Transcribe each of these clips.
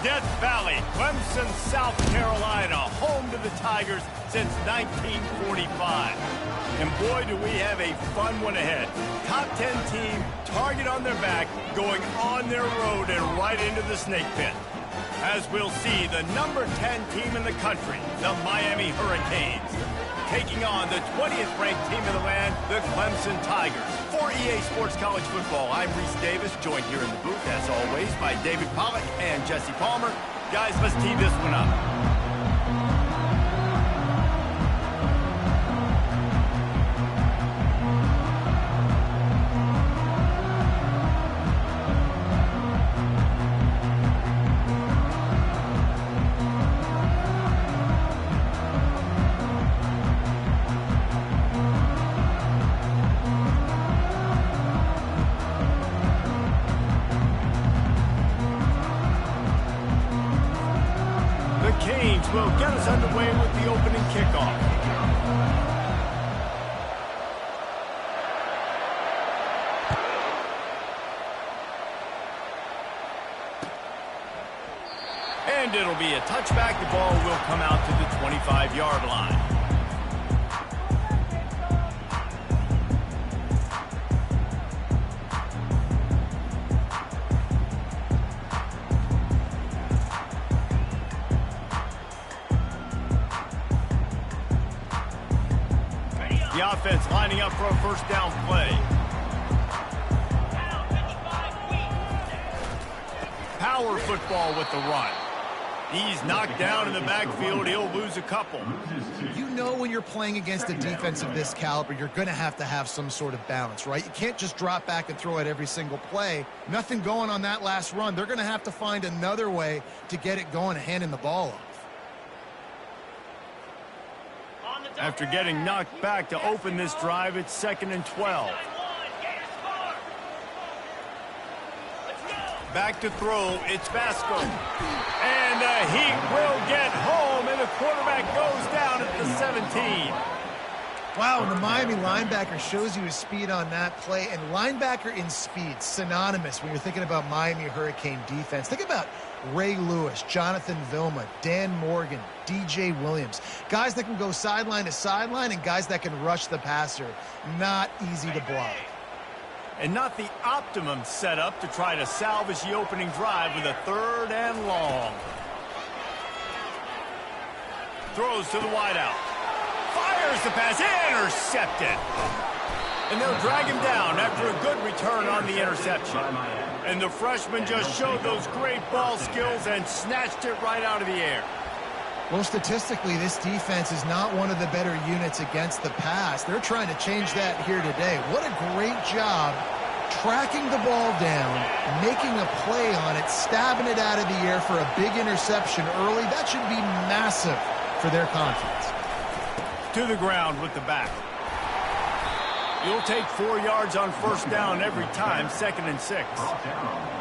Death Valley, Clemson, South Carolina, home to the Tigers since 1945. And boy, do we have a fun one ahead. Top 10 team, target on their back, going on their road and right into the snake pit. As we'll see, the number 10 team in the country, the Miami Hurricanes, taking on the 20th ranked team in the land, the Clemson Tigers. For EA Sports College Football, I'm Reese Davis, joined here in the booth, as always, by David Pollack and Jesse Palmer. Guys, let's tee this one up. Will get us underway with the opening kickoff. And it'll be a touchback. The ball will come out to the 25-yard line. The offense lining up for a first down play. Power football with the run. He's knocked down in the backfield. He'll lose a couple. You know when you're playing against a defense of this caliber, you're going to have some sort of balance, right? You can't just drop back and throw it every single play. Nothing going on that last run. They're going to have to find another way to get it going and handing the ball off. After getting knocked back to open this drive, it's 2nd and 12. Back to throw, it's Vasco. And the Heat will get home, and the quarterback goes down at the 17. Wow, and the Miami linebacker shows you his speed on that play. And linebacker in speed, synonymous when you're thinking about Miami Hurricane defense. Think about Ray Lewis, Jonathan Vilma, Dan Morgan, DJ Williams. Guys that can go sideline to sideline and guys that can rush the passer. Not easy to block. And not the optimum setup to try to salvage the opening drive with a 3rd and long. Throws to the wideout. Fires the pass, intercepted. And they'll drag him down after a good return on the interception. And the freshman just showed those great ball skills and snatched it right out of the air. Well, statistically, this defense is not one of the better units against the pass. They're trying to change that here today. What a great job tracking the ball down, making a play on it, stabbing it out of the air for a big interception early. That should be massive for their confidence. To the ground with the back. You'll take 4 yards on first down every time, 2nd and 6.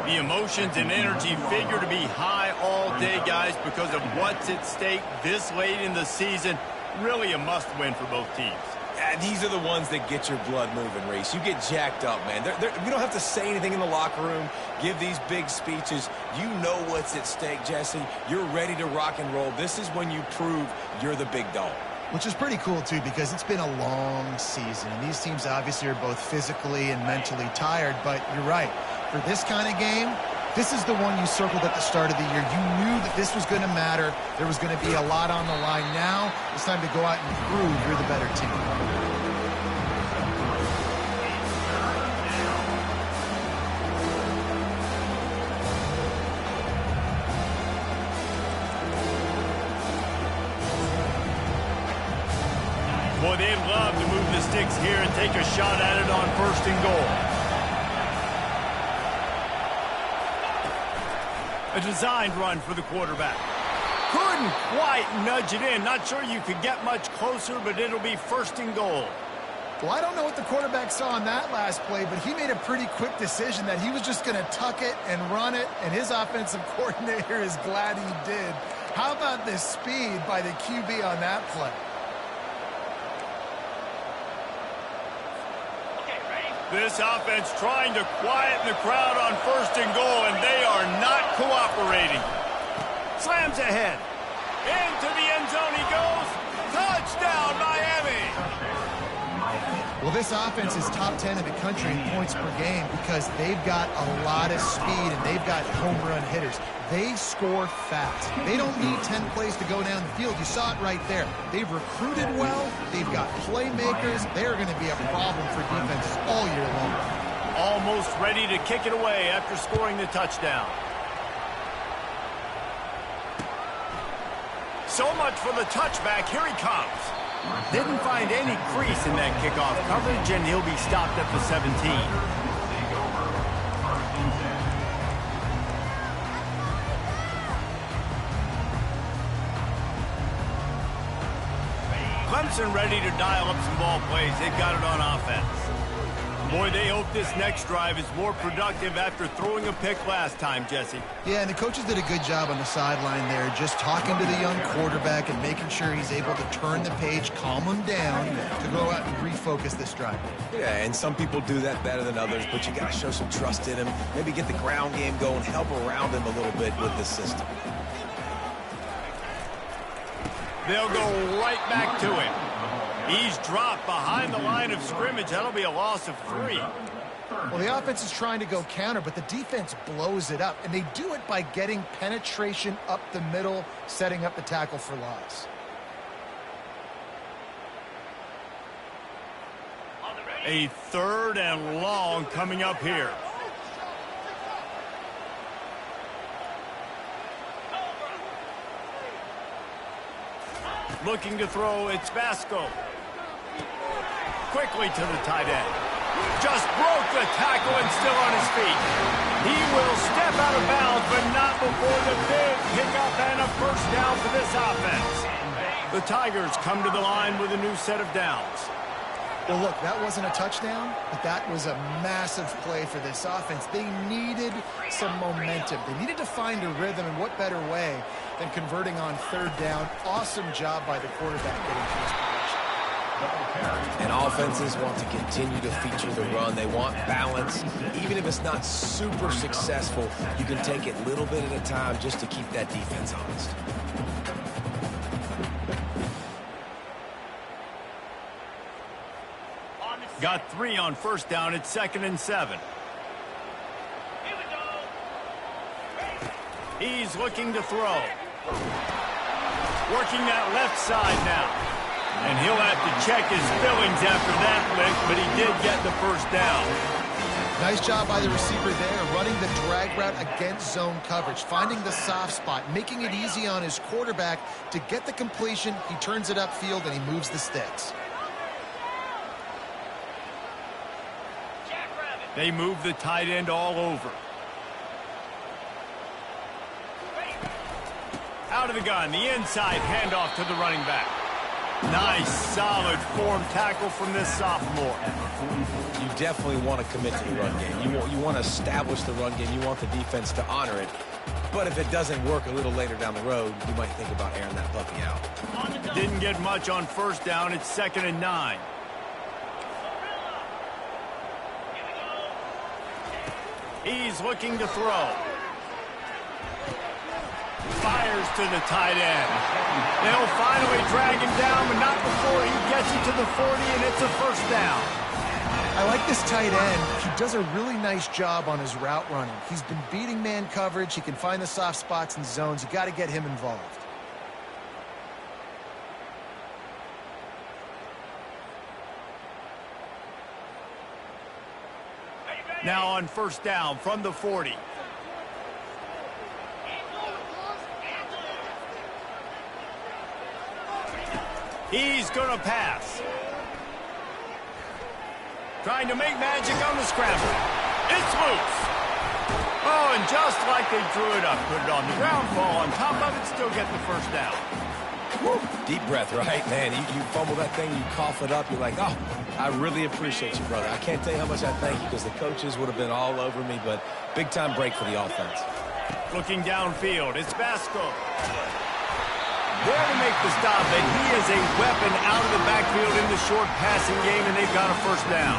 The emotions and energy figure to be high all day, guys, because of what's at stake this late in the season. Really a must-win for both teams. Yeah, these are the ones that get your blood moving, Reese. You get jacked up, man. You don't have to say anything in the locker room, give these big speeches. You know what's at stake, Jesse. You're ready to rock and roll. This is when you prove you're the big dog. Which is pretty cool, too, because it's been a long season. And these teams obviously are both physically and mentally tired. But you're right. For this kind of game, this is the one you circled at the start of the year. You knew that this was going to matter. There was going to be a lot on the line. Now it's time to go out and prove you're the better team. Boy, they'd love to move the sticks here and take a shot at it on 1st and goal. A designed run for the quarterback. Couldn't quite nudge it in. Not sure you could get much closer, but it'll be 1st and goal. Well, I don't know what the quarterback saw on that last play, but he made a pretty quick decision that he was just going to tuck it and run it, and his offensive coordinator is glad he did. How about the speed by the QB on that play? This offense trying to quieten the crowd on 1st and goal, and they are not cooperating. Slams ahead. Into the end zone he goes. Touchdown, Miami. Well, this offense is top 10 in the country in points per game because they've got a lot of speed and they've got home run hitters. They score fast. They don't need 10 plays to go down the field. You saw it right there. They've recruited well. They've got playmakers. They're going to be a problem for defenses all year long. Almost ready to kick it away after scoring the touchdown. So much for the touchback. Here he comes. Didn't find any crease in that kickoff coverage, and he'll be stopped at the 17. Clemson ready to dial up some ball plays. They've got it on offense. Boy, they hope this next drive is more productive after throwing a pick last time, Jesse. Yeah, and the coaches did a good job on the sideline there, just talking to the young quarterback and making sure he's able to turn the page, calm him down to go out and refocus this drive. Yeah, and some people do that better than others, but you got to show some trust in him. Maybe get the ground game going, help around him a little bit with the system. They'll go right back to him. He's dropped behind the line of scrimmage. That'll be a loss of 3. Well, the offense is trying to go counter, but the defense blows it up, and they do it by getting penetration up the middle, setting up the tackle for loss. A 3rd and long coming up here. Looking to throw, it's Vasco. Quickly to the tight end. Just broke the tackle and still on his feet. He will step out of bounds, but not before the big pickup and a first down for this offense. The Tigers come to the line with a new set of downs. Well, look, that wasn't a touchdown, but that was a massive play for this offense. They needed some momentum. They needed to find a rhythm, and what better way than converting on 3rd down. Awesome job by the quarterback getting to his position. And offenses want to continue to feature the run. They want balance. Even if it's not super successful, you can take it little bit at a time just to keep that defense honest. Got 3 on first down. It's 2nd and 7. He's looking to throw. Working that left side now. And he'll have to check his fillings after that lick, but he did get the first down. Nice job by the receiver there, running the drag route against zone coverage, finding the soft spot, making it easy on his quarterback to get the completion. He turns it upfield, and he moves the sticks. They move the tight end all over. Out of the gun, the inside handoff to the running back. Nice, solid form tackle from this sophomore. You definitely want to commit to the run game. You want to establish the run game. You want the defense to honor it. But if it doesn't work a little later down the road, you might think about airing that puppy out. Didn't get much on first down. It's 2nd and 9. He's looking to throw. Fires to the tight end. They'll finally drag him down, but not before he gets it to the 40, and it's a first down. I like this tight end. He does a really nice job on his route running. He's been beating man coverage. He can find the soft spots and zones. You got to get him involved. Now on first down from the 40. He's going to pass. Trying to make magic on the scramble. It's loose. Oh, and just like they drew it up, put it on the ground, fall on top of it, still get the first down. Woo. Deep breath, right? Man, you fumble that thing, you cough it up, you're like, oh, I really appreciate you, brother. I can't tell you how much I thank you because the coaches would have been all over me, but big-time break for the offense. Looking downfield, it's Vasco. There to make the stop, and he is a weapon out of the backfield in the short passing game, and they've got a first down.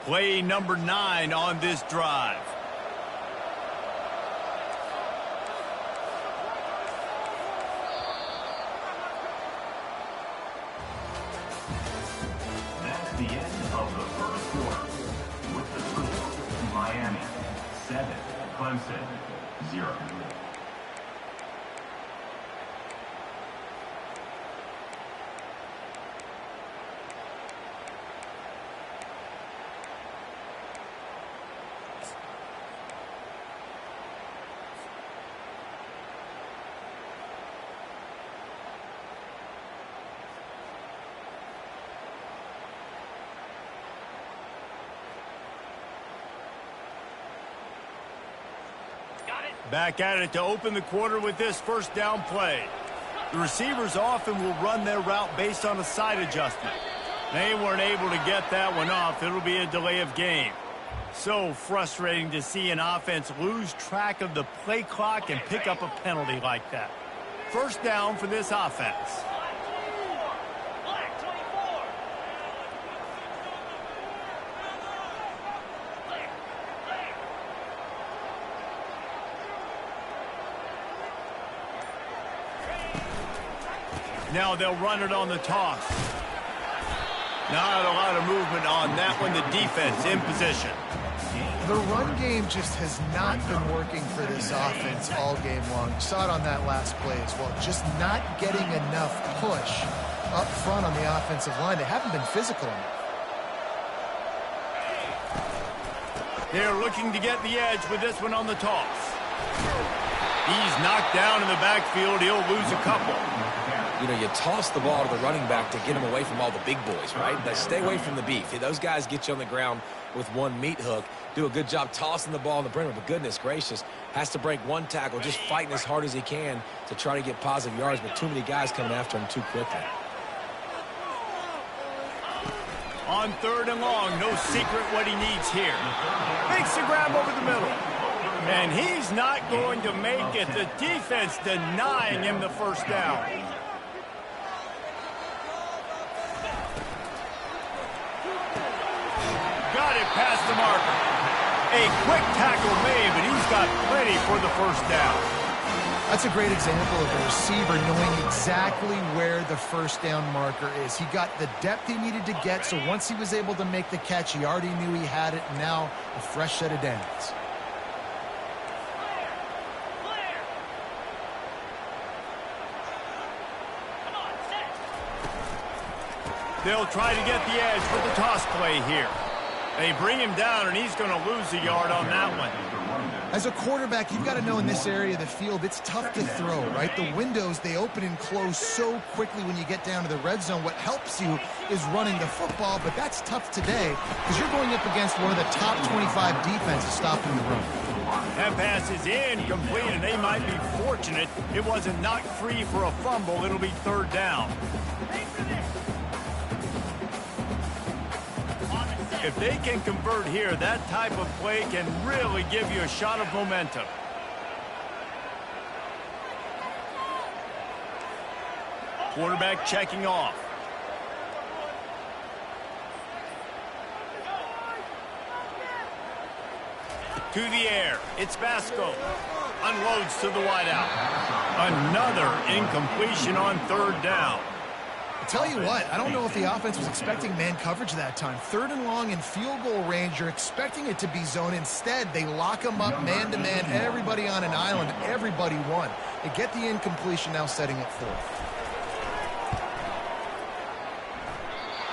Play number 9 on this drive. That's the end of the first quarter. With the score, Miami 7, Clemson 0. Back at it to open the quarter with this first down play. The receivers often will run their route based on a side adjustment. They weren't able to get that one off. It'll be a delay of game. So frustrating to see an offense lose track of the play clock and pick up a penalty like that. First down for this offense. Now they'll run it on the toss. Not a lot of movement on that one. The defense in position. The run game just has not been working for this offense all game long. You saw it on that last play as well. Just not getting enough push up front on the offensive line. They haven't been physical enough. They're looking to get the edge with this one on the toss. He's knocked down in the backfield. He'll lose a couple. You know, you toss the ball to the running back to get him away from all the big boys, right? But stay away from the beef. Those guys get you on the ground with one meat hook. Do a good job tossing the ball in the perimeter, but goodness gracious, has to break one tackle, just fighting as hard as he can to try to get positive yards, but too many guys coming after him too quickly. On 3rd and long, no secret what he needs here. Makes the grab over the middle. And he's not going to make it. The defense denying him the first down. Got it past the marker. A quick tackle made, but he's got plenty for the first down. That's a great example of a receiver knowing exactly where the first down marker is. He got the depth he needed to get, so once he was able to make the catch, he already knew he had it, and now a fresh set of downs. They'll try to get the edge with the toss play here. They bring him down, and he's going to lose a yard on that one. As a quarterback, you've got to know in this area of the field, it's tough to throw, right? The windows, they open and close so quickly when you get down to the red zone. What helps you is running the football, but that's tough today because you're going up against one of the top 25 defenses stopping the run. That pass is incomplete, and they might be fortunate it wasn't knocked free for a fumble. It'll be 3rd down. If they can convert here, that type of play can really give you a shot of momentum. Quarterback checking off. To the air. It's Vasco. Unloads to the wideout. Another incompletion on 3rd down. Tell you what, I don't know if the offense was expecting man coverage that time. 3rd and long in field goal range, you're expecting it to be zone. Instead, they lock them up man-to-man, everybody on an island, everybody won. They get the incompletion, now setting it 4th.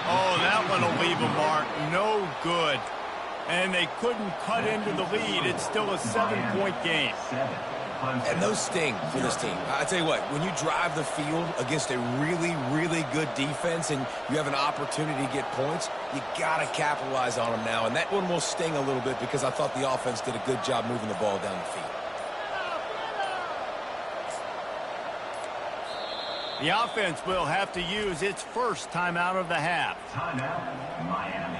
Oh, that one will leave a mark. No good. And they couldn't cut into the lead. It's still a 7-point game. And those sting for this team. I tell you what, when you drive the field against a really, really good defense and you have an opportunity to get points, you got to capitalize on them now. And that one will sting a little bit because I thought the offense did a good job moving the ball down the field. The offense will have to use its first timeout of the half. Timeout, Miami.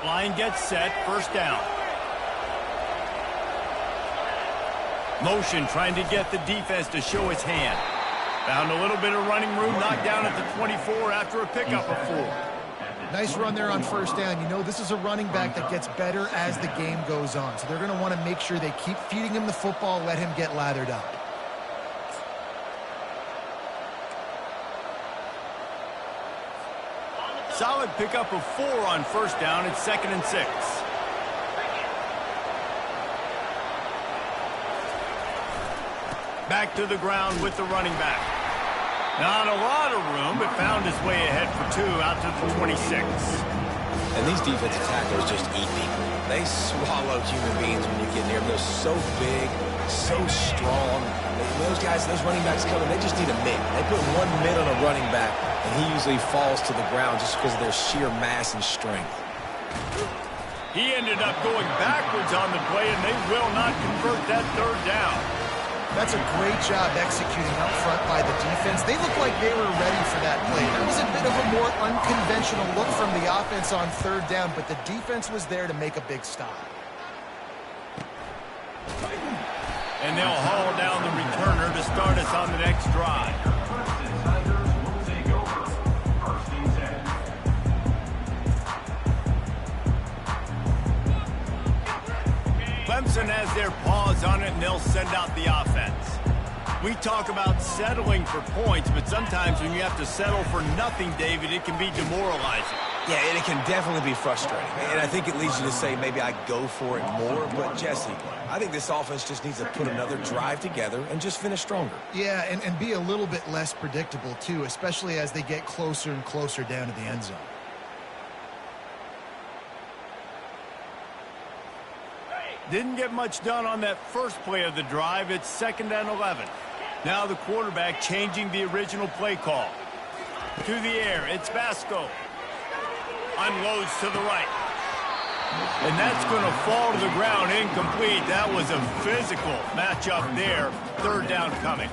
Line gets set, 1st down. Motion trying to get the defense to show its hand. Found a little bit of running room, knocked down at the 24 after a pickup of 4. Nice run there on first down. You know, this is a running back that gets better as the game goes on. So they're going to want to make sure they keep feeding him the football, let him get lathered up. Solid pickup of 4 on first down. It's 2nd and 6. Back to the ground with the running back. Not a lot of room, but found his way ahead for 2 out to the 26. And these defensive tacklers just eat people. They swallow human beings when you get near them. They're so big, so strong. Those guys, those running backs coming, they just need a mid. They put 1 mid on a running back, and he usually falls to the ground just because of their sheer mass and strength. He ended up going backwards on the play, and they will not convert that 3rd down. That's a great job executing up front by the defense. They looked like they were ready for that play. There was a bit of a more unconventional look from the offense on 3rd down, but the defense was there to make a big stop. And they'll haul down the returner to start us on the next drive. Clemson has their paws on it, and they'll send out the offense. We talk about settling for points, but sometimes when you have to settle for nothing, David, it can be demoralizing. Yeah, and it can definitely be frustrating. And I think it leads you to say maybe I go for it more. But, Jesse, I think this offense just needs to put another drive together and just finish stronger. Yeah, and be a little bit less predictable, too, especially as they get closer and closer down to the end zone. Didn't get much done on that first play of the drive. It's 2nd and 11. Now the quarterback changing the original play call. To the air, it's Vasco. Unloads to the right. And that's going to fall to the ground incomplete. That was a physical matchup there. 3rd down coming.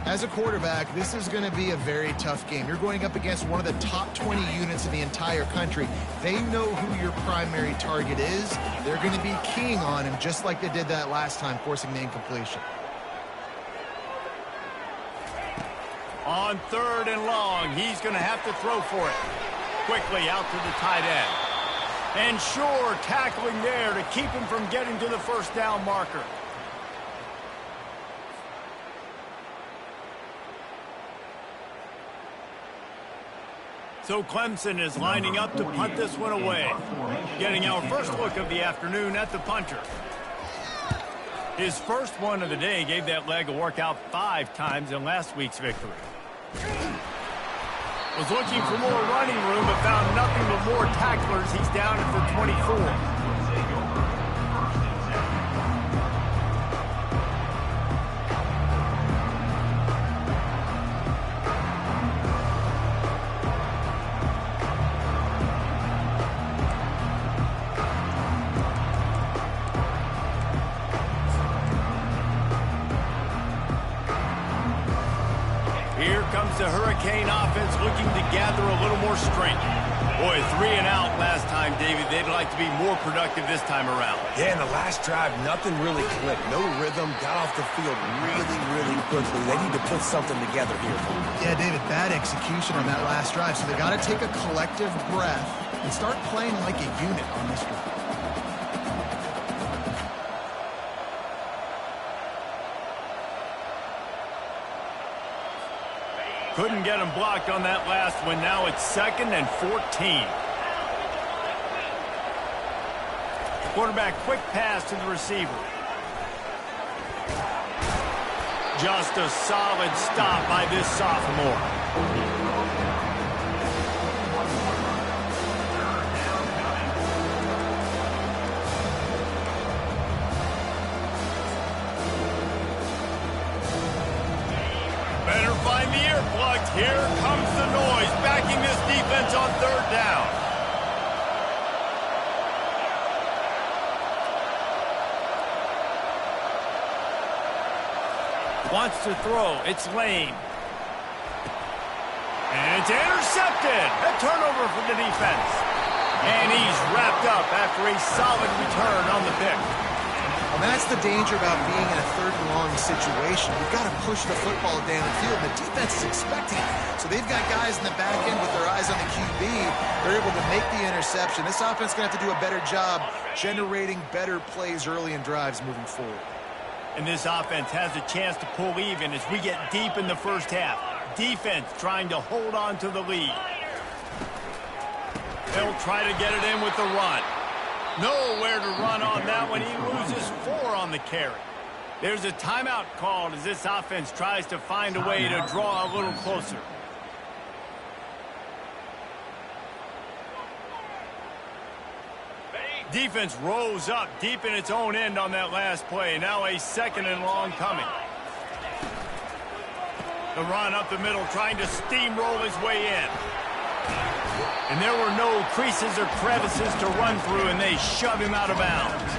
As a quarterback, this is going to be a very tough game. You're going up against one of the top 20 units in the entire country. They know who your primary target is. They're going to be keying on him just like they did that last time, forcing the incompletion. On 3rd and long, he's going to have to throw for it. Quickly out to the tight end. And sure, tackling there to keep him from getting to the first down marker. So Clemson is lining up to punt this one away. Getting our first look of the afternoon at the punter. His first one of the day gave that leg a workout 5 times in last week's victory. Was looking for more running room, but found nothing but more tacklers. He's down at the 24. Here comes the Hurricane offense looking to gather a little more strength. Boy, 3 and out last time, David. They'd like to be more productive this time around. Yeah, in the last drive, nothing really clicked. No rhythm, got off the field really, really quickly. They need to put something together here. Yeah, David, bad execution on that last drive. So they got to take a collective breath and start playing like a unit on this drive. Couldn't get him blocked on that last one. Now it's 2nd and 14. Quarterback quick pass to the receiver. Just a solid stop by this sophomore. Find the earplugs. Here comes the noise, backing this defense on 3rd down. Wants to throw. It's Lane. And it's intercepted. A turnover for the defense. And he's wrapped up after a solid return on the pick. Well, that's the danger about being in a third and long situation. You've got to push the football down the field. The defense is expecting it. So they've got guys in the back end with their eyes on the QB. They're able to make the interception. This offense is going to have to do a better job generating better plays early in drives moving forward. And this offense has a chance to pull even as we get deep in the first half. Defense trying to hold on to the lead. They'll try to get it in with the run. Nowhere to run on that one. He loses 4 on the carry. There's a timeout called as this offense tries to find a way to draw a little closer. Defense rose up deep in its own end on that last play. Now a 2nd and long coming. The run up the middle, trying to steamroll his way in. And there were no creases or crevices to run through, and they shove him out of bounds.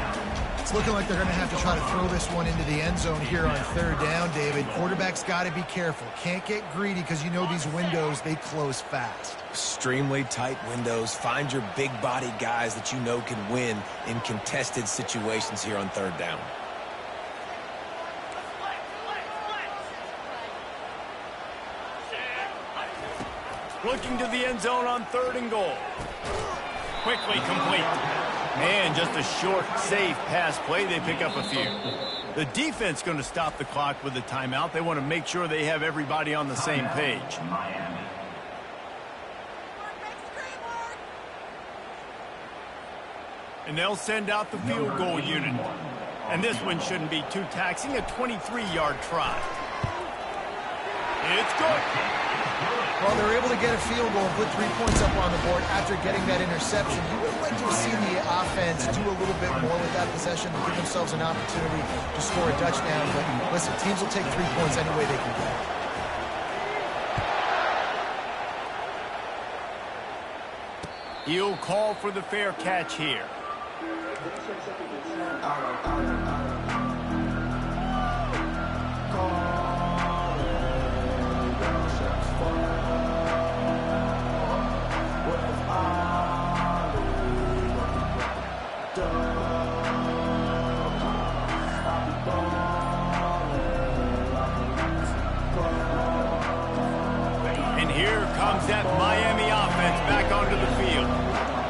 It's looking like they're going to have to try to throw this one into the end zone here on 3rd down, David. Quarterback's got to be careful. Can't get greedy because you know these windows, they close fast. Extremely tight windows. Find your big body guys that you know can win in contested situations here on 3rd down. Looking to the end zone on 3rd and goal. Quickly complete. And just a short, safe pass play. They pick up a few. The defense going to stop the clock with a timeout. They want to make sure they have everybody on the same page. Miami. And they'll send out the field goal unit. And this one shouldn't be too taxing. A 23-yard try. It's good. Well, they were able to get a field goal and put 3 points up on the board after getting that interception. You would like to have seen the offense do a little bit more with that possession to give themselves an opportunity to score a touchdown. But listen, teams will take 3 points any way they can get it. He'll call for the fair catch here. And here comes that Miami offense back onto the field.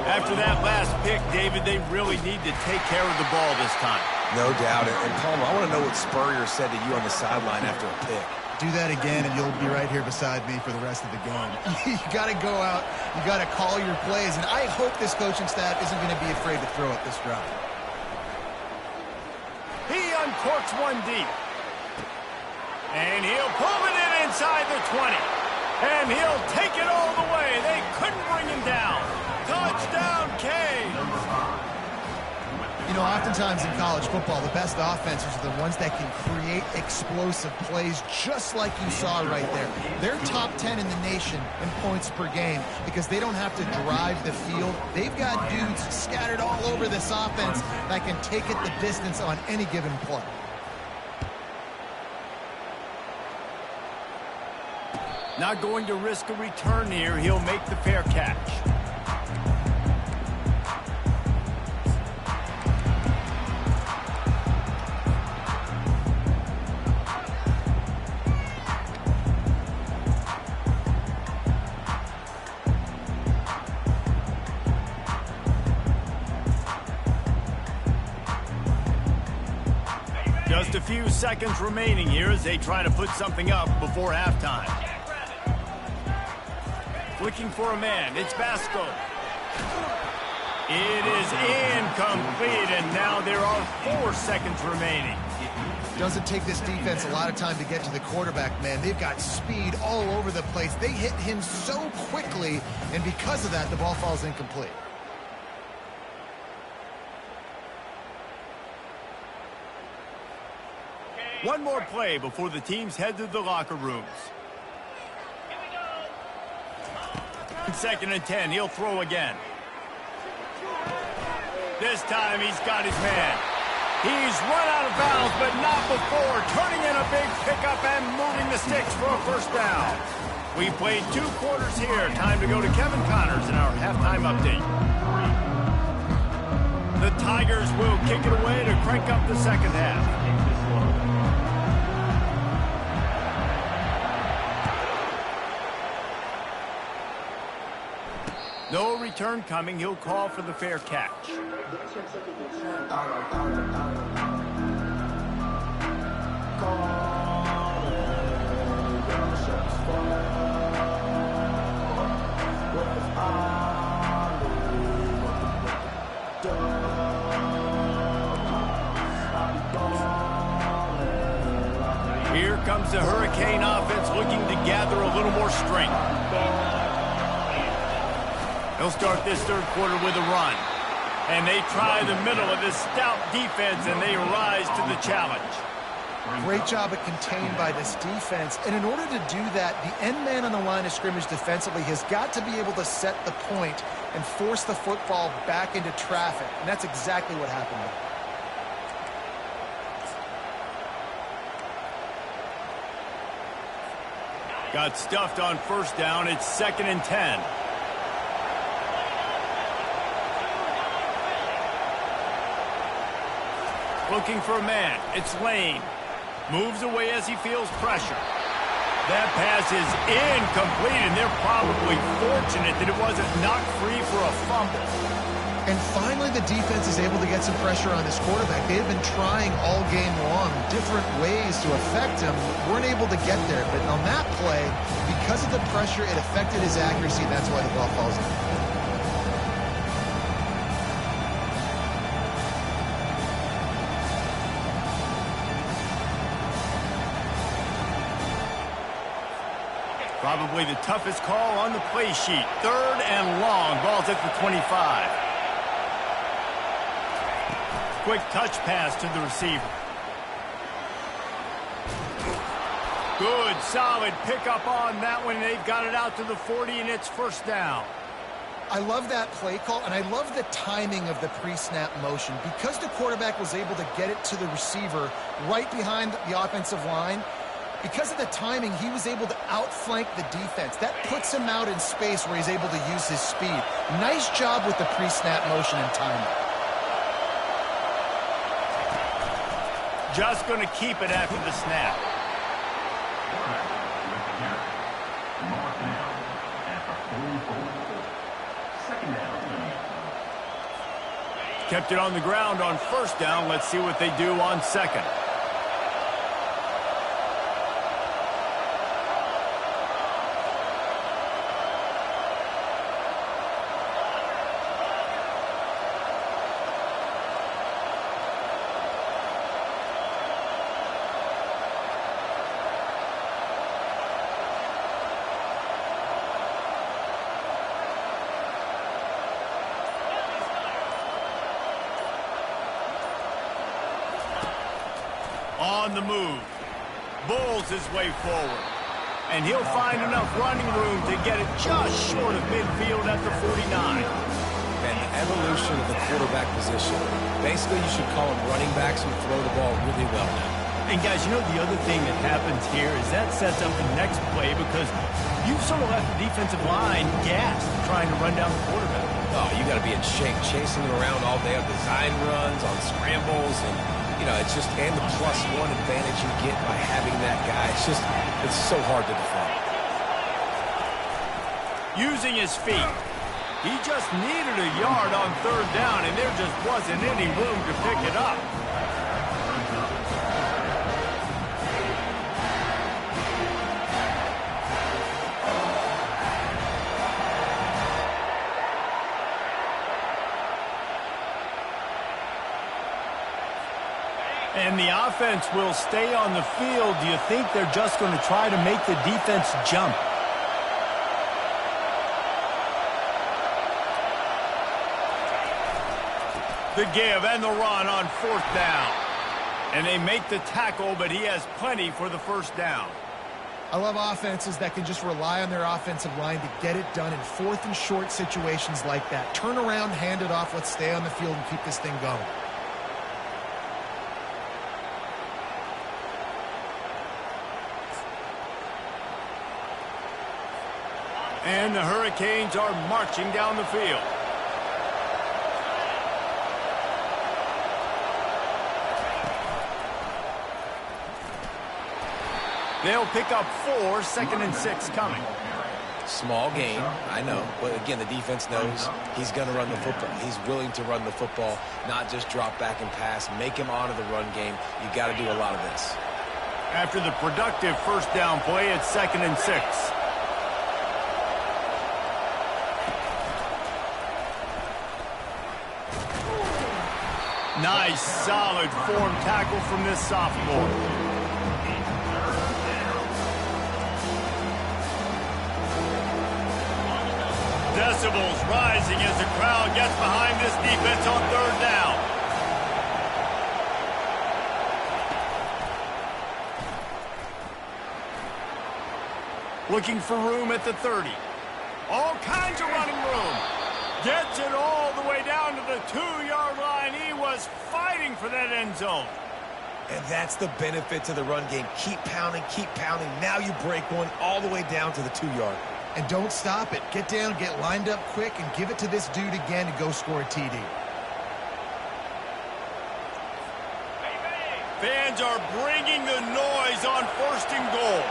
After that last pick, David, they really need to take care of the ball this time. No doubt. And Palmer, I want to know what Spurrier said to you on the sideline after a pick. Do that again, and you'll be right here beside me for the rest of the game. You got to go out. You got to call your plays, and I hope this coaching staff isn't going to be afraid to throw it this drive. He uncorks one deep. And he'll pull it in inside the 20. And he'll take it all the way. They couldn't bring him down. Touchdown, Kane. You know, oftentimes in college football, the best offenses are the ones that can create explosive plays, just like you saw right there. They're top 10 in the nation in points per game because they don't have to drive the field. They've got dudes scattered all over this offense that can take it the distance on any given play. Not going to risk a return here. He'll make the fair catch. Just a few seconds remaining here as they try to put something up before halftime. Looking for a man. It's Basco. It is incomplete, and now there are 4 seconds remaining. Doesn't take this defense a lot of time to get to the quarterback, man. They've got speed all over the place. They hit him so quickly, and because of that, the ball falls incomplete. One more play before the teams head to the locker rooms. 2nd and 10. He'll throw again. This time he's got his man. He's run out of bounds, but not before. Turning in a big pickup and moving the sticks for a 1st down. We played 2 quarters here. Time to go to Kevin Connors in our halftime update. The Tigers will kick it away to crank up the second half. Take this look. No return coming. He'll call for the fair catch. Here comes the Hurricane offense looking to gather a little more strength. He'll start this third quarter with a run. And they try the middle of this stout defense, and they rise to the challenge. Great job at contained by this defense. And in order to do that, the end man on the line of scrimmage defensively has got to be able to set the point and force the football back into traffic. And that's exactly what happened there. Got stuffed on first down. It's 2nd and 10. Looking for a man. It's Lane. Moves away as he feels pressure. That pass is incomplete, and they're probably fortunate that it wasn't knocked free for a fumble. And finally, the defense is able to get some pressure on this quarterback. They've been trying all game long different ways to affect him. Weren't able to get there. But on that play, because of the pressure, it affected his accuracy. That's why the ball falls in. Probably the toughest call on the play sheet. 3rd and long. Ball's at the 25. Quick touch pass to the receiver. Good, solid pickup on that one. They've got it out to the 40, and it's first down. I love that play call, and I love the timing of the pre-snap motion. Because the quarterback was able to get it to the receiver right behind the offensive line, because of the timing, he was able to outflank the defense. That puts him out in space where he's able to use his speed. Nice job with the pre-snap motion and timing. Just going to keep it after the snap. Kept it on the ground on first down. Let's see what they do on second. On the move. Bulls his way forward. And he'll find enough running room to get it just short of midfield at the 49. And the evolution of the quarterback position. Basically, you should call them running backs who throw the ball really well now. And guys, you know the other thing that happens here is that sets up the next play because you've sort of left the defensive line gassed trying to run down the quarterback. Oh, you got to be in shape, chasing him around all day on design runs, on scrambles, and you know, it's just, and the +1 advantage you get by having that guy. It's so hard to defend. Using his feet. He just needed a yard on 3rd down, and there just wasn't any room to pick it up. And the offense will stay on the field. Do you think they're just going to try to make the defense jump? The give and the run on 4th down. And they make the tackle, but he has plenty for the first down. I love offenses that can just rely on their offensive line to get it done in 4th and short situations like that. Turn around, hand it off, let's stay on the field and keep this thing going. And the Hurricanes are marching down the field. They'll pick up 4, 2nd and 6 coming. Small gain, I know. But again, the defense knows he's going to run the football. He's willing to run the football, not just drop back and pass. Make him honor the run game. You got to do a lot of this. After the productive first down play, it's 2nd and 6. Nice, solid form tackle from this sophomore. Decibels rising as the crowd gets behind this defense on 3rd down. Looking for room at the 30. All kinds of running room. Gets it all the way down to the 2-yard line. He was fighting for that end zone. And that's the benefit to the run game. Keep pounding, keep pounding. Now you break one all the way down to the 2-yard. And don't stop it. Get down, get lined up quick, and give it to this dude again to go score a TD. Fans are bringing the noise on 1st and goal.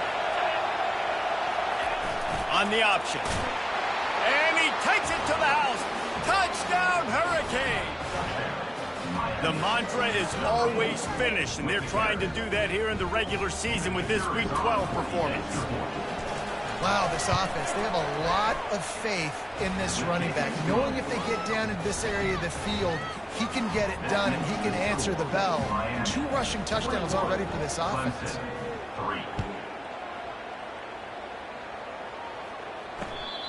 On the option. And he takes it to the house. Touchdown, Hurricane! The mantra is always finish, and they're trying to do that here in the regular season with this Week 12 performance. Wow, this offense, they have a lot of faith in this running back. Knowing if they get down in this area of the field, he can get it done and he can answer the bell. 2 rushing touchdowns already for this offense.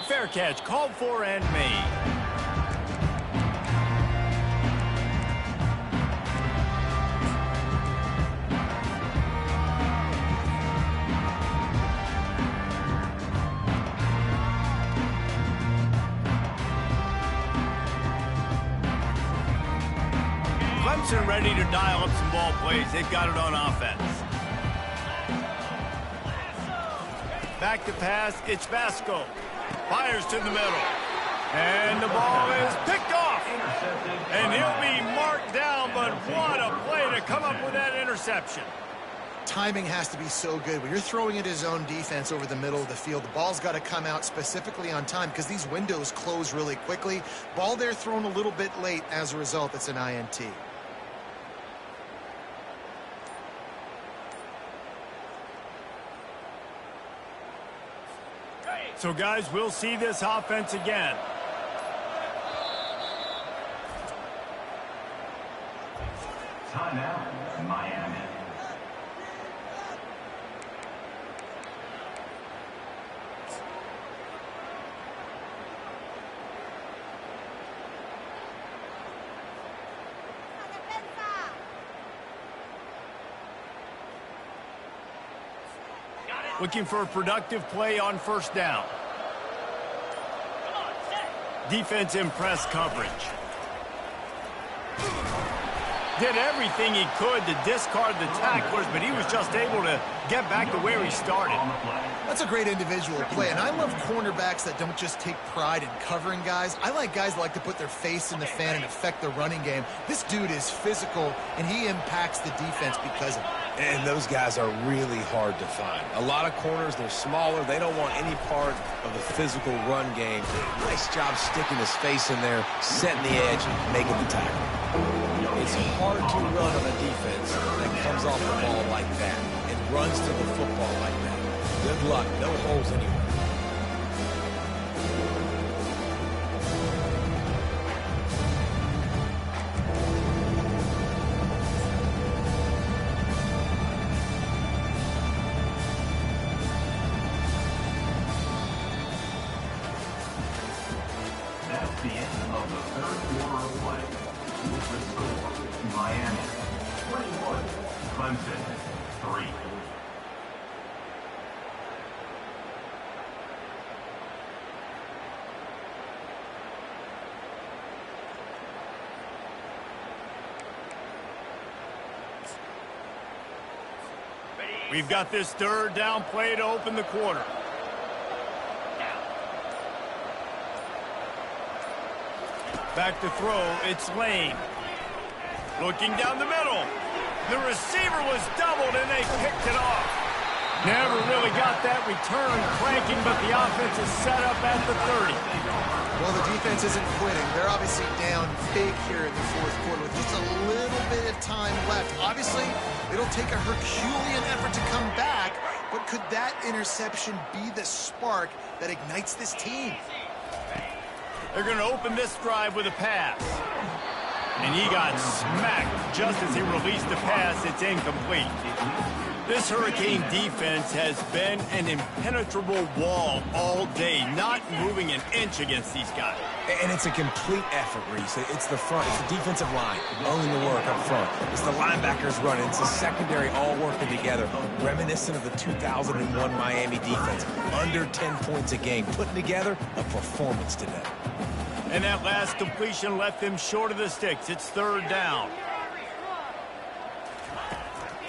Fair catch, called for and made. Clemson ready to dial up some ball plays. They've got it on offense. Back to pass, it's Vasco. Fires to the middle. And the ball is picked off. And he'll be marked down, but what a play to come up with that interception. Timing has to be so good. When you're throwing at his own defense over the middle of the field, the ball's got to come out specifically on time because these windows close really quickly. Ball there thrown a little bit late. As a result, it's an INT. So, guys, we'll see this offense again. Timeout, Miami. Looking for a productive play on 1st down. Defense in press coverage. Did everything he could to discard the tacklers, but he was just able to get back to where he started. That's a great individual play, and I love cornerbacks that don't just take pride in covering guys. I like guys that like to put their face in the fan and affect the running game. This dude is physical, and he impacts the defense because of it. And those guys are really hard to find. A lot of corners, they're smaller. They don't want any part of the physical run game. Nice job sticking his face in there, setting the edge, making the tackle. It's hard to run on a defense that comes off the ball like that and runs to the football like that. Good luck. No holes anywhere. That's the end of the 3rd quarter of play. With the score, Miami 21, Clemson 3. We've got this 3rd down play to open the quarter. Back to throw, it's Lane. Looking down the middle. The receiver was doubled and they picked it off. Never really got that return cranking, but the offense is set up at the 30. Well, the defense isn't quitting. They're obviously down big here in the fourth quarter with just a little bit of time left. Obviously, it'll take a Herculean effort to come back, but could that interception be the spark that ignites this team? They're going to open this drive with a pass. And he got smacked just as he released the pass. It's incomplete. This Hurricane defense has been an impenetrable wall all day, not moving an inch against these guys. And it's a complete effort, Reese. It's the front. It's the defensive line owning the work up front. It's the linebackers running. It's the secondary all working together, reminiscent of the 2001 Miami defense. Under 10 points a game, putting together a performance today. And that last completion left them short of the sticks. It's third down.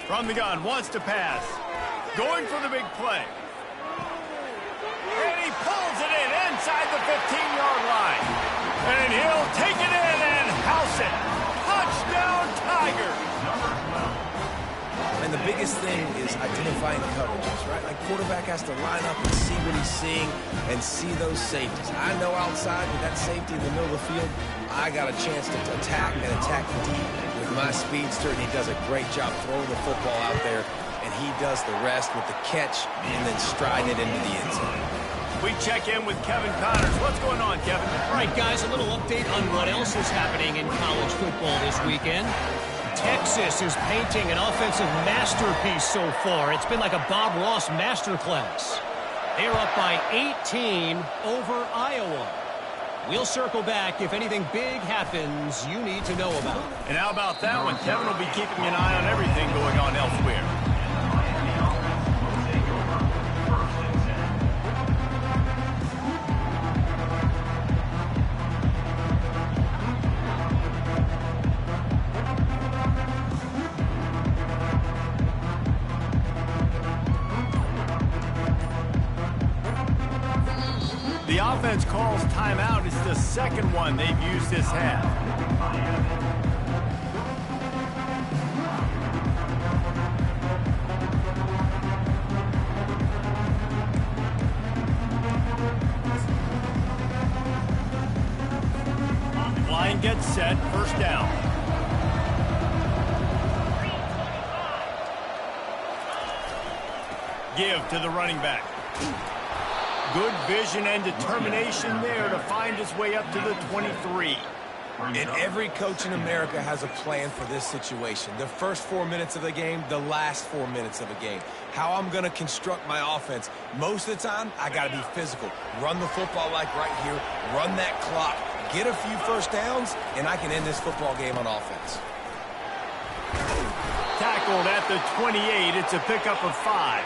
From the gun, wants to pass. Going for the big play. And he pulls it in inside the 15-yard line. And he'll take it in and house it. Touchdown, Tigers. And the biggest thing is identifying coverages, right? Like quarterback has to line up and see what he's seeing and see those safeties. I know outside with that safety in the middle of the field, I got a chance to attack and attack deep with my speedster, and he does a great job throwing the football out there, and he does the rest with the catch and then stride it into the end zone. We check in with Kevin Connors. What's going on, Kevin? All right, guys, a little update on what else is happening in college football this weekend. Texas is painting an offensive masterpiece so far. It's been like a Bob Ross masterclass. They're up by 18 over Iowa. We'll circle back if anything big happens you need to know about. And how about that one? Kevin will be keeping an eye on everything going on elsewhere. The offense calls timeout. It's the second one they've used this half. Line gets set. First down. Give to the running back. Good vision and determination there to find his way up to the 23. And every coach in America has a plan for this situation. The first 4 minutes of the game, the last 4 minutes of a game. How I'm going to construct my offense. Most of the time, I got to be physical. Run the football like right here. Run that clock. Get a few first downs, and I can end this football game on offense. Tackled at the 28. It's a pickup of 5.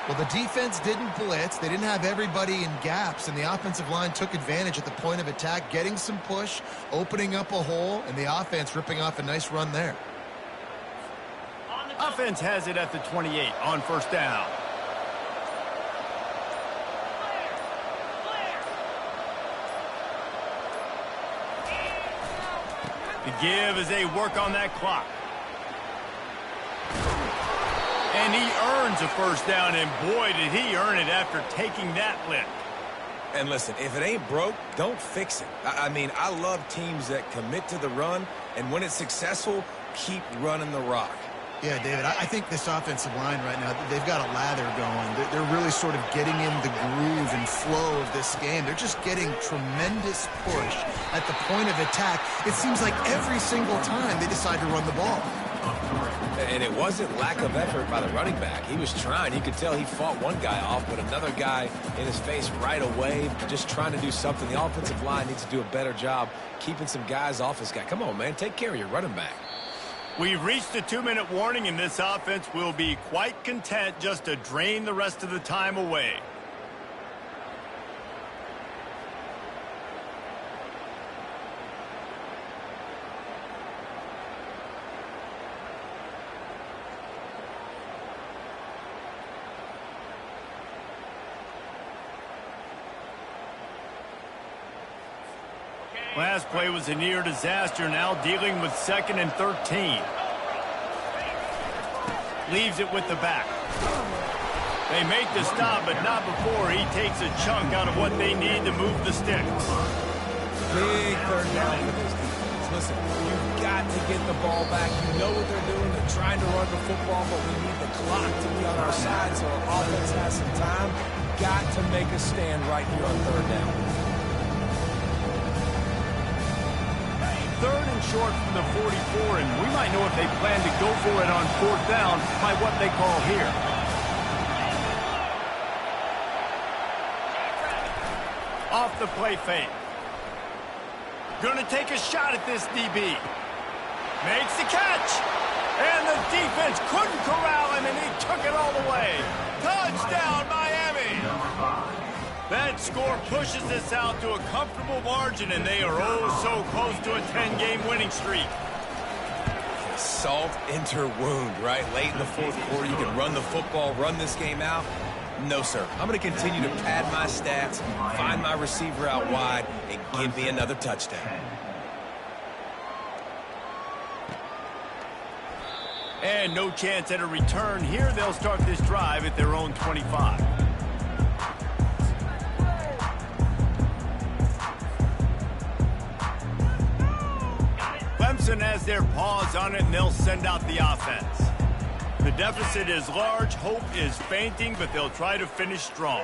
Well, the defense didn't blitz. They didn't have everybody in gaps, and the offensive line took advantage at the point of attack, getting some push, opening up a hole, and the offense ripping off a nice run there. Offense has it at the 28 on first down. The give as they work on that clock. And he earns a first down, and boy, did he earn it after taking that lift. And listen, if it ain't broke, don't fix it. I mean, I love teams that commit to the run, and when it's successful, keep running the rock. Yeah, David, I think this offensive line right now, they've got a lather going. They're really sort of getting in the groove and flow of this game. They're just getting tremendous push at the point of attack. It seems like every single time they decide to run the ball. And it wasn't lack of effort by the running back. He was trying. You could tell he fought one guy off, but another guy in his face right away, just trying to do something. The offensive line needs to do a better job keeping some guys off this guy. Come on, man. Take care of your running back. We've reached a 2-minute warning, and this offense will be quite content just to drain the rest of the time away. Last play was a near disaster, now dealing with 2nd and 13. Leaves it with the back. They make the stop, but not before he takes a chunk out of what they need to move the sticks. Big third down for this defense. Listen, you've got to get the ball back. You know what they're doing. They're trying to run the football, but we need the clock to be on our side so our offense has some time. Got to make a stand right here on third down. Third and short from the 44, and we might know if they plan to go for it on fourth down by what they call here. Off the play fake. Gonna take a shot at this DB. Makes the catch. And the defense couldn't corral him, and he took it all the way. Touchdown, Miami. That score pushes us out to a comfortable margin, and they are oh so close to a 10-game winning streak. Salt into wound, right? Late in the fourth quarter, you can run the football, run this game out. No, sir. I'm going to continue to pad my stats, find my receiver out wide, and give me another touchdown. And no chance at a return here. They'll start this drive at their own 25. Clemson has their paws on it, and they'll send out the offense. The deficit is large, hope is fainting, but they'll try to finish strong.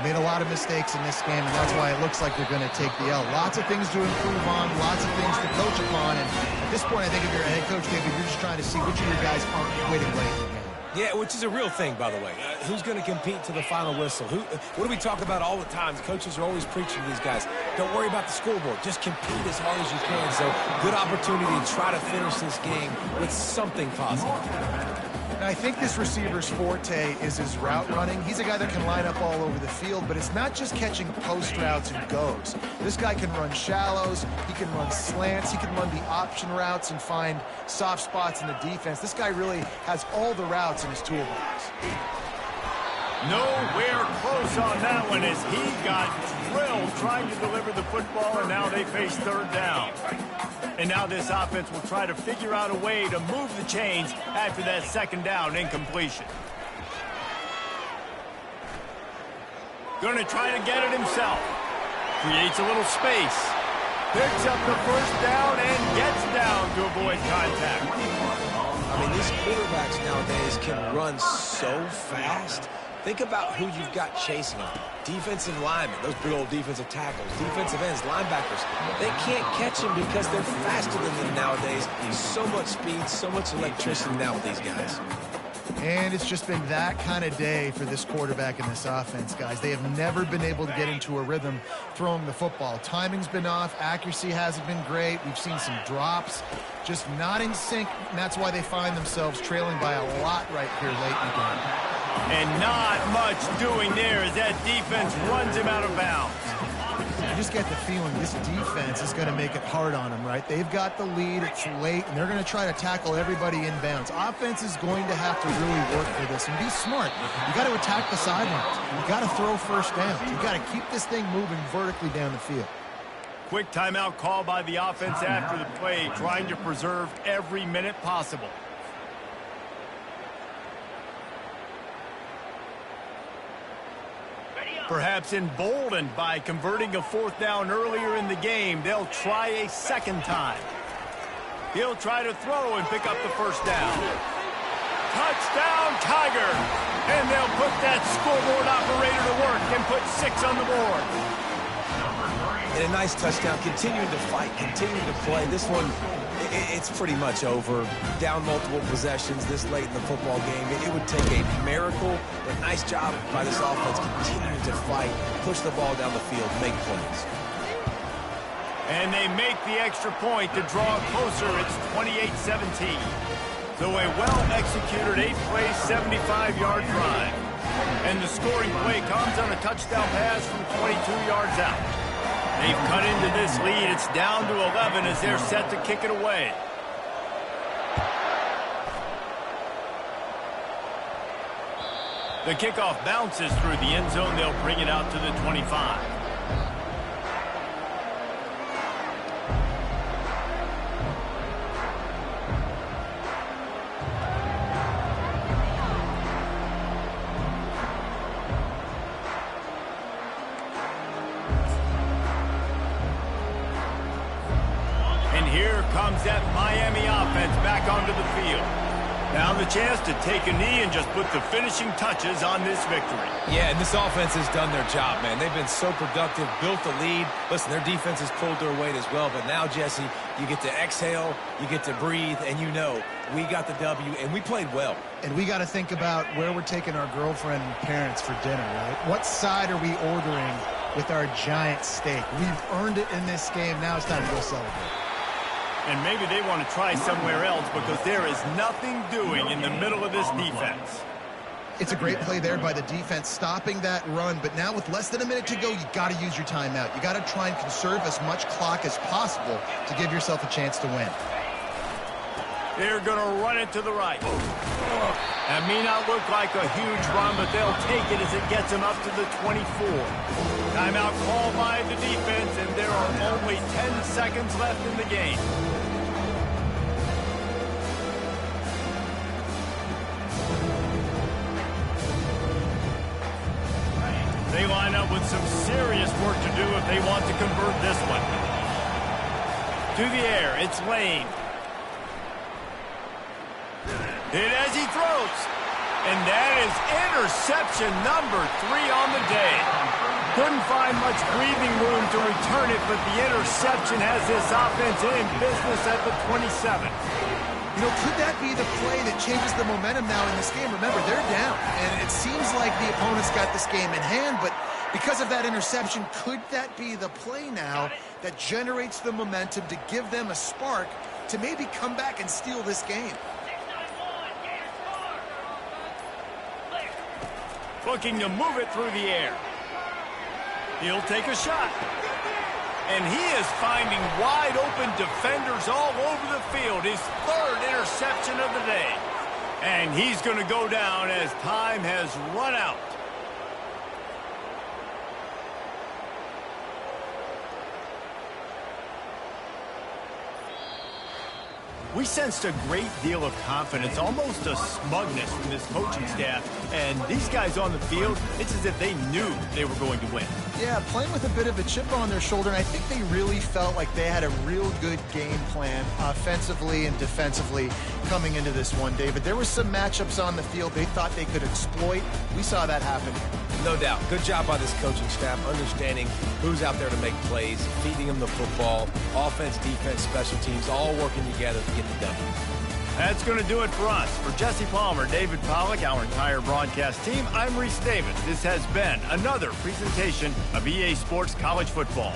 Made a lot of mistakes in this game, and that's why it looks like they're going to take the L. Lots of things to improve on, lots of things to coach upon, and at this point, I think if you're a head coach, David, you're just trying to see which of your guys aren't quitting late in the game. Yeah, which is a real thing, by the way. Who's going to compete to the final whistle? What do we talk about all the time? The coaches are always preaching to these guys. Don't worry about the scoreboard. Just compete as hard as you can. So, good opportunity to try to finish this game with something positive. And I think this receiver's forte is his route running. He's a guy that can line up all over the field, but it's not just catching post routes and goes. This guy can run shallows, he can run slants, he can run the option routes and find soft spots in the defense. This guy really has all the routes in his toolbox. Nowhere close on that one as he got drilled trying to deliver the football, and now they face third down. And now this offense will try to figure out a way to move the chains after that second down incompletion. Going to try to get it himself. Creates a little space. Picks up the first down and gets down to avoid contact. I mean, these quarterbacks nowadays can run so fast. Think about who you've got chasing them. Defensive linemen, those big old defensive tackles, defensive ends, linebackers. They can't catch them because they're faster than them nowadays. So much speed, so much electricity now with these guys. And it's just been that kind of day for this quarterback and this offense, guys. They have never been able to get into a rhythm throwing the football. Timing's been off. Accuracy hasn't been great. We've seen some drops. Just not in sync, and that's why they find themselves trailing by a lot right here late in the game. And not much doing there as that defense runs him out of bounds. You just get the feeling this defense is going to make it hard on them, right? They've got the lead, it's late, and they're going to try to tackle everybody inbounds. Offense is going to have to really work for this and be smart. You got to attack the sidelines. You got to throw first downs. You got to keep this thing moving vertically down the field. Quick timeout call by the offense after the play, trying to preserve every minute possible. Perhaps emboldened by converting a fourth down earlier in the game, they'll try a second time. He'll try to throw and pick up the first down. Touchdown, Tiger! And they'll put that scoreboard operator to work and put 6 on the board. And a nice touchdown, continuing to fight, continuing to play. This one, it's pretty much over. Down multiple possessions this late in the football game. It would take a miracle, but nice job by this offense continuing to fight, push the ball down the field, make plays. And they make the extra point to draw closer. It's 28-17. So a well-executed 8-play, 75-yard drive. And the scoring play comes on a touchdown pass from 22 yards out. They've cut into this lead. It's down to 11 as they're set to kick it away. The kickoff bounces through the end zone. They'll bring it out to the 25. And here comes that Miami offense back onto the field. Now the chance to take a knee and just put the finishing touches on this victory. Yeah, and this offense has done their job, man. They've been so productive, built the lead. Listen, their defense has pulled their weight as well. But now, Jesse, you get to exhale, you get to breathe, and you know we got the W, and we played well. And we got to think about where we're taking our girlfriend and parents for dinner, right? What side are we ordering with our giant steak? We've earned it in this game. Now it's time to go celebrate. And maybe they want to try somewhere else because there is nothing doing in the middle of this defense. It's a great play there by the defense, stopping that run. But now with less than a minute to go, you got to use your timeout. You got to try and conserve as much clock as possible to give yourself a chance to win. They're going to run it to the right. That may not look like a huge run, but they'll take it as it gets them up to the 24. Timeout called by the defense, and there are only 10 seconds left in the game. They line up with some serious work to do if they want to convert this one. To the air, it's Lane. Hit as he throws. And that is interception number 3 on the day. Couldn't find much breathing room to return it, but the interception has this offense in business at the 27. You know, could that be the play that changes the momentum now in this game? Remember, they're down, and it seems like the opponent's got this game in hand, but because of that interception, could that be the play now that generates the momentum to give them a spark to maybe come back and steal this game? Looking to move it through the air. He'll take a shot. And he is finding wide open defenders all over the field. His 3rd interception of the day. And he's going to go down as time has run out. We sensed a great deal of confidence, almost a smugness from this coaching staff. And these guys on the field, it's as if they knew they were going to win. Yeah, playing with a bit of a chip on their shoulder, and I think they really felt like they had a real good game plan offensively and defensively coming into this one, David. There were some matchups on the field they thought they could exploit. We saw that happen. No doubt. Good job by this coaching staff, understanding who's out there to make plays, feeding them the football, offense, defense, special teams, all working together to get the W. That's going to do it for us. For Jesse Palmer, David Pollack, our entire broadcast team, I'm Reese Davis. This has been another presentation of EA Sports College Football.